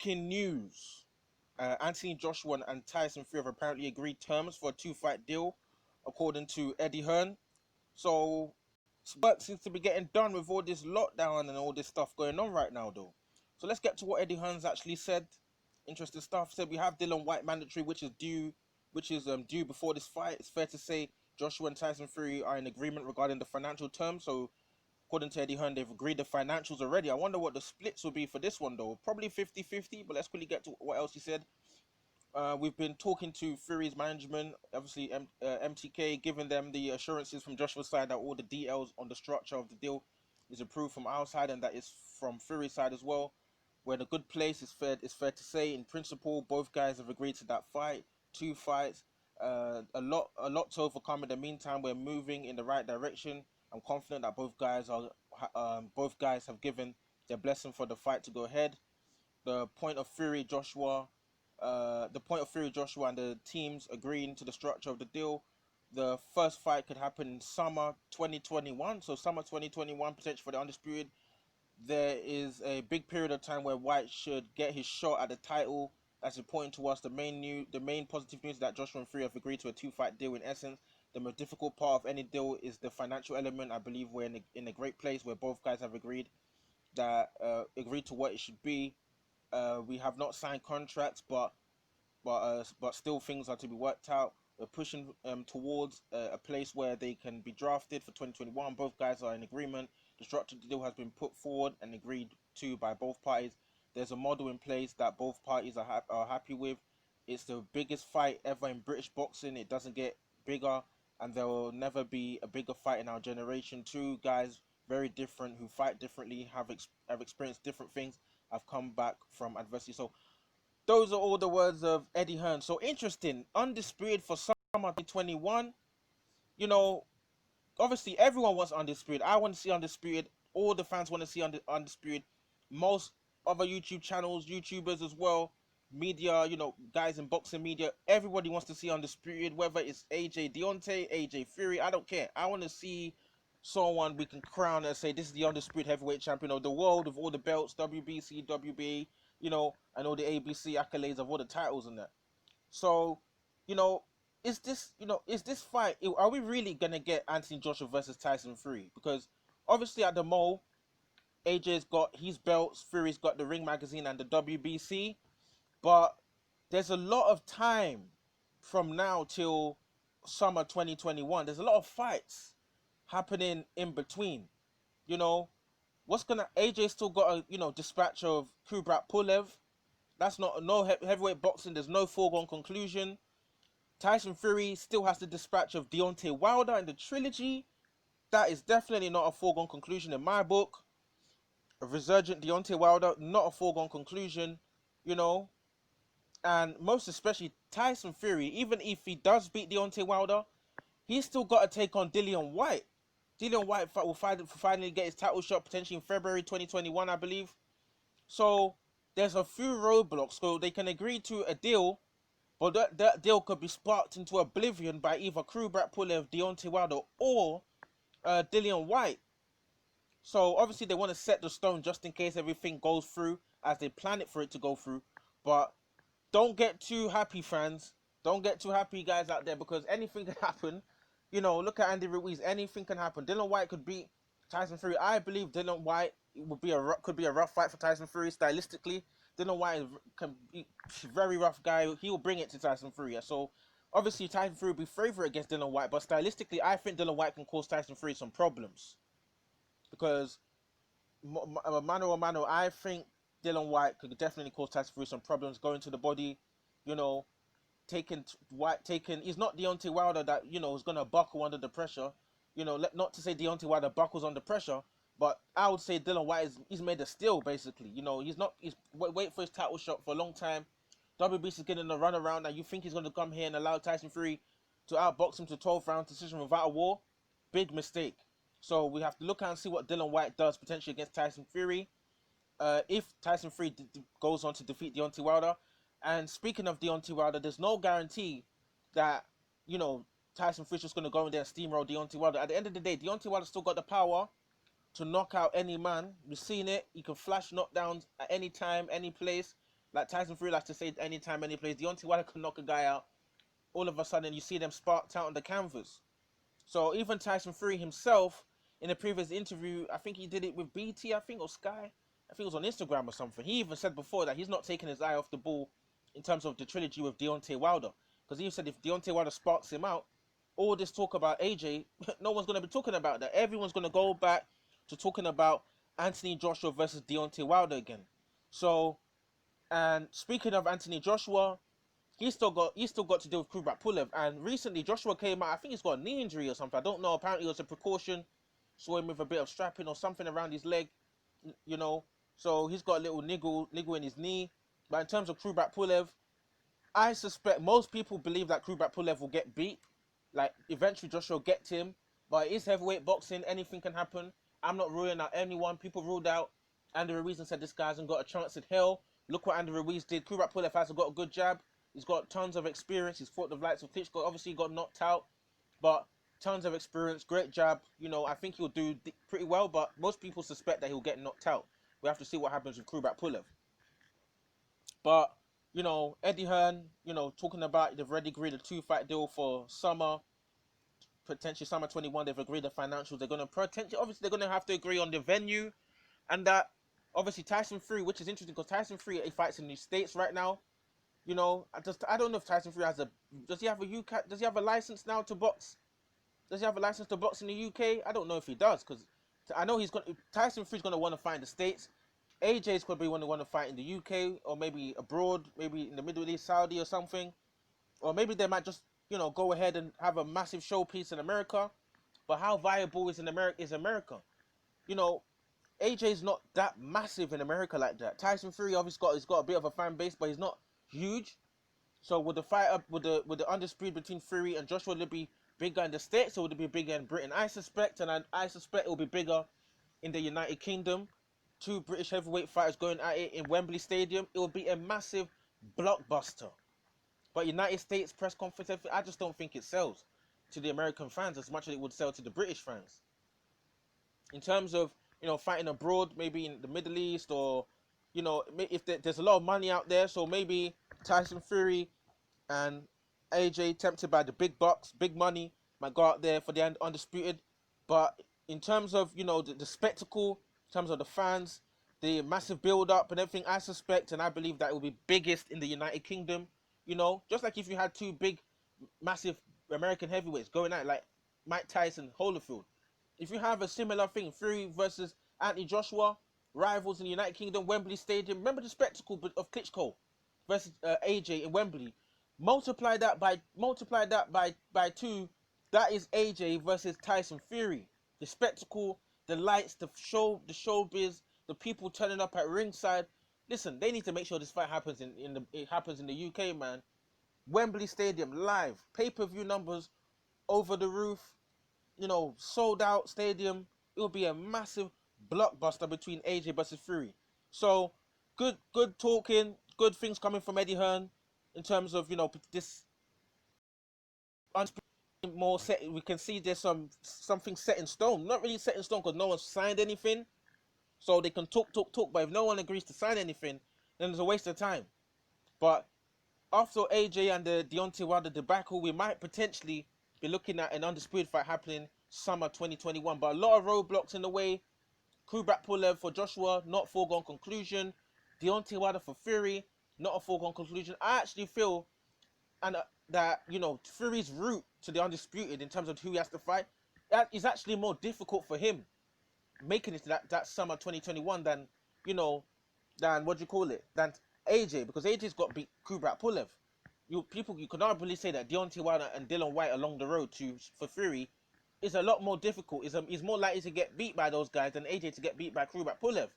breaking news. Anthony Joshua and Tyson Fury have apparently agreed terms for a 2-fight deal, according to Eddie Hearn. So work seems to be getting done with all this lockdown and all this stuff going on right now, though. So let's get to what Eddie Hearn's actually said. Interesting stuff. He said we have Dillian Whyte mandatory, which is due before this fight. It's fair to say Joshua and Tyson Fury are in agreement regarding the financial terms. So according to Eddie Hearn, they've agreed the financials already. I wonder what the splits will be for this one, though. Probably 50-50, but let's quickly get to what else he said. We've been talking to Fury's management, obviously MTK, giving them the assurances from Joshua's side that all the details on the structure of the deal is approved from our side and that is from Fury's side as well. We're in a good place, it's fair to say. In principle, both guys have agreed to that fight, 2 fights, a lot to overcome. In the meantime, we're moving in the right direction. I'm confident that both guys have given their blessing for the fight to go ahead. The point of Fury Joshua and the teams agreeing to the structure of the deal. The first fight could happen in summer 2021, so summer 2021 potential for the Undisputed. There is a big period of time where White should get his shot at the title. That's important to us. The main positive news is that Joshua and Fury have agreed to a 2-fight deal in essence. The most difficult part of any deal is the financial element. I believe we're in a great place where both guys have agreed to what it should be. We have not signed contracts, but still things are to be worked out. We're pushing towards a place where they can be drafted for 2021. Both guys are in agreement. The structure of the deal has been put forward and agreed to by both parties. There's a model in place that both parties are happy with. It's the biggest fight ever in British boxing. It doesn't get bigger, and there will never be a bigger fight in our generation. 2 guys, very different, who fight differently, have experienced different things, have come back from adversity. So those are all the words of Eddie Hearn. So interesting. Undisputed for summer 2021. You know, obviously everyone wants Undisputed. I want to see Undisputed. All the fans want to see Undisputed. Most other YouTube channels, YouTubers as well, media, guys in boxing media, everybody wants to see Undisputed, whether it's AJ Deontay, AJ Fury, I don't care. I want to see someone we can crown and say this is the Undisputed heavyweight champion of the world with all the belts, WBC, WBA, and all the ABC accolades of all the titles and that. So, is this fight, are we really going to get Anthony Joshua versus Tyson Fury? Because obviously at the Mo, AJ's got his belts, Fury's got the Ring Magazine and the WBC, but there's a lot of time from now till summer 2021. There's a lot of fights happening in between. AJ still got a dispatch of Kubrat Pulev. That's no heavyweight boxing. There's no foregone conclusion. Tyson Fury still has the dispatch of Deontay Wilder in the trilogy. That is definitely not a foregone conclusion in my book. A resurgent Deontay Wilder, not a foregone conclusion, And most especially Tyson Fury, even if he does beat Deontay Wilder, he's still got to take on Dillian Whyte. Dillian Whyte will finally get his title shot potentially in February 2021, I believe. So there's a few roadblocks. So they can agree to a deal, but that deal could be sparked into oblivion by either Kubrat Pulev, Deontay Wilder, or Dillian Whyte. So obviously they want to set the stone just in case everything goes through as they plan it for it to go through. But don't get too happy, fans. Don't get too happy, guys out there, because anything can happen. Look at Andy Ruiz. Anything can happen. Dillian Whyte could beat Tyson Fury. I believe Dillian Whyte could be a rough fight for Tyson Fury stylistically. Dillian Whyte can be a very rough guy. He will bring it to Tyson Fury. So obviously Tyson Fury will be favourite against Dillian Whyte, but stylistically, I think Dillian Whyte can cause Tyson Fury some problems. Because mano a mano, I think Dillian Whyte could definitely cause Tyson Fury some problems, going to the body, taking. He's not Deontay Wilder that is gonna buckle under the pressure. Not to say Deontay Wilder buckles under pressure, but I would say Dillian Whyte he's made of steel basically. He's wait for his title shot for a long time. WBC is getting a run around, and you think he's gonna come here and allow Tyson Fury to outbox him to 12 round decision without a war? Big mistake. So we have to look out and see what Dillian Whyte does potentially against Tyson Fury. If Tyson Fury goes on to defeat Deontay Wilder. And speaking of Deontay Wilder, there's no guarantee that, Tyson Fury's just going to go in there and steamroll Deontay Wilder. At the end of the day, Deontay Wilder's still got the power to knock out any man. We've seen it. He can flash knockdowns at any time, any place. Like Tyson Fury likes to say, anytime, any place, Deontay Wilder can knock a guy out. All of a sudden, you see them sparked out on the canvas. So even Tyson Fury himself, in a previous interview, I think he did it with BT, I think, or Sky. I think it was on Instagram or something. He even said before that he's not taking his eye off the ball in terms of the trilogy with Deontay Wilder. Because he said if Deontay Wilder sparks him out, all this talk about AJ, no one's going to be talking about that. Everyone's going to go back to talking about Anthony Joshua versus Deontay Wilder again. So, and speaking of Anthony Joshua, he's still got to deal with Kubrat Pulev. And recently Joshua came out, I think he's got a knee injury or something. I don't know. Apparently it was a precaution. Saw him with a bit of strapping or something around his leg, you know. So he's got a little niggle in his knee. But in terms of Kubrat Pulev, I suspect most people believe that Kubrat Pulev will get beat. Like eventually Joshua will get to him. But it is heavyweight boxing. Anything can happen. I'm not ruling out anyone. People ruled out Andy Ruiz and said this guy hasn't got a chance in hell. Look what Andy Ruiz did. Kubrat Pulev hasn't got a good jab. He's got tons of experience. He's fought the likes of Klitschko. Obviously, he got knocked out, but tons of experience. Great jab. You know, I think he'll do pretty well, but most people suspect that he'll get knocked out. We have to see what happens with Kubrat Pulev. But, you know, Eddie Hearn, you know, talking about they've already agreed a 2-fight deal for summer, potentially summer 21. They've agreed the financials. They're going to obviously, they're going to have to agree on the venue, and that, obviously, Tyson Fury, which is interesting because Tyson Fury, he fights in the States right now. You know, I don't know if Tyson Fury does he have a license now to box? Does he have a license to box in the UK? I don't know if he does, because I know Tyson Fury's going to want to fight in the States. AJ's probably want to fight in the UK, or maybe abroad, maybe in the Middle East, Saudi or something. Or maybe they might just, you know, go ahead and have a massive showpiece in America. But how viable is America? You know, AJ's not that massive in America like that. Tyson Fury obviously he's got a bit of a fan base, but he's not huge. So would the fight up with the Undisputed between Fury and Joshua, would it be bigger in the States, or would it be bigger in Britain? I suspect it will be bigger in the United Kingdom. 2 British heavyweight fighters going at it in Wembley Stadium. It will be a massive blockbuster. But United States press conference, I just don't think it sells to the American fans as much as it would sell to the British fans. In terms of, you know, fighting abroad, maybe in the Middle East, or, you know, if there's a lot of money out there, so maybe Tyson Fury and AJ, tempted by the big bucks, big money, might go out there for the Undisputed. But in terms of, you know, the spectacle, in terms of the fans, the massive build-up and everything, I suspect and I believe that it will be biggest in the United Kingdom. You know, just like if you had 2 big, massive American heavyweights going at it, like Mike Tyson, Holyfield. If you have a similar thing, Fury versus Anthony Joshua, rivals in the United Kingdom, Wembley Stadium. Remember the spectacle of Klitschko versus AJ in Wembley. Multiply that by 2. That is AJ versus Tyson Fury. The spectacle, the lights, the showbiz, the people turning up at ringside. Listen, they need to make sure this fight happens it happens in the UK, man. Wembley Stadium live, pay-per-view numbers over the roof. You know, sold out stadium. It will be a massive blockbuster between AJ versus Fury. So good talking, good things coming from Eddie Hearn in terms of, you know, this more set. We can see there's something set in stone. Not really set in stone because no one's signed anything. So they can talk, but if no one agrees to sign anything, then it's a waste of time. But after AJ and the Deontay Wilder debacle, we might potentially be looking at an Undisputed fight happening summer 2021. But a lot of roadblocks in the way. Kubrat Pulev for Joshua, not foregone conclusion. Deontay Wilder for Fury, not a foregone conclusion. I actually feel that, you know, Fury's route to the Undisputed in terms of who he has to fight, that is actually more difficult for him making it to that summer 2021 than, you know, than than AJ, because AJ's got to beat Kubrat Pulev. You can arguably say that Deontay Wilder and Dylan White along the road for Fury is a lot more difficult. Is more likely to get beat by those guys than AJ to get beat by Kubrat Pulev.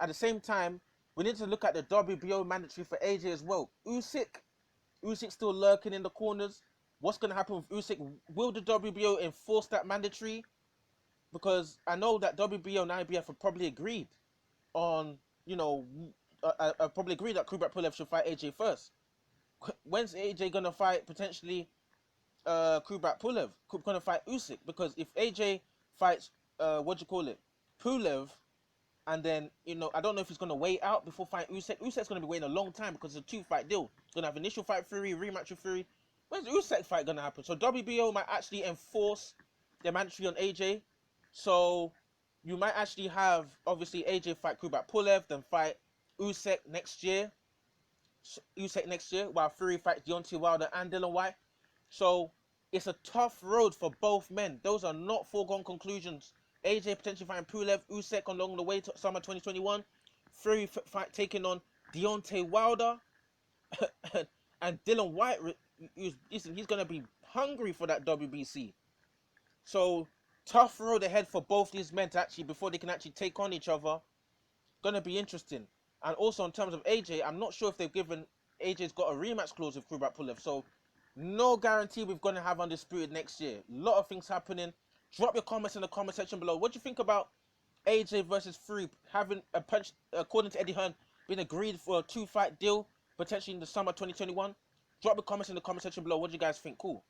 At the same time, we need to look at the WBO mandatory for AJ as well. Usyk still lurking in the corners. What's going to happen with Usyk? Will the WBO enforce that mandatory? Because I know that WBO and IBF have probably agreed on, you know, probably agreed that Kubrat Pulev should fight AJ first. When's AJ going to fight potentially Kubrat Pulev? Going to fight Usyk? Because if AJ fights, Pulev, And then, you know, I don't know if he's going to wait out before fighting Usyk. Usyk's going to be waiting a long time because it's a 2-fight deal. Going to have initial fight Fury, rematch with Fury. When's the Usyk fight going to happen? So WBO might actually enforce their mandatory on AJ. So you might actually have, obviously, AJ fight Kubrat Pulev, then fight Usyk next year. While Fury fights Deontay Wilder and Dillian Whyte. So it's a tough road for both men. Those are not foregone conclusions. AJ potentially fighting Pulev, Usyk along the way to summer 2021. Fury fight taking on Deontay Wilder. And Dillian Whyte, he's going to be hungry for that WBC. So tough road ahead for both these men to actually, before they can actually take on each other. Going to be interesting. And also in terms of AJ, I'm not sure if they've given, AJ's got a rematch clause with Kubrat Pulev. So no guarantee we're going to have Undisputed next year. A lot of things happening. Drop your comments in the comment section below. What do you think about AJ versus Fury having a punch, according to Eddie Hearn, been agreed for a 2-fight deal, potentially in the summer 2021? Drop your comments in the comment section below. What do you guys think? Cool.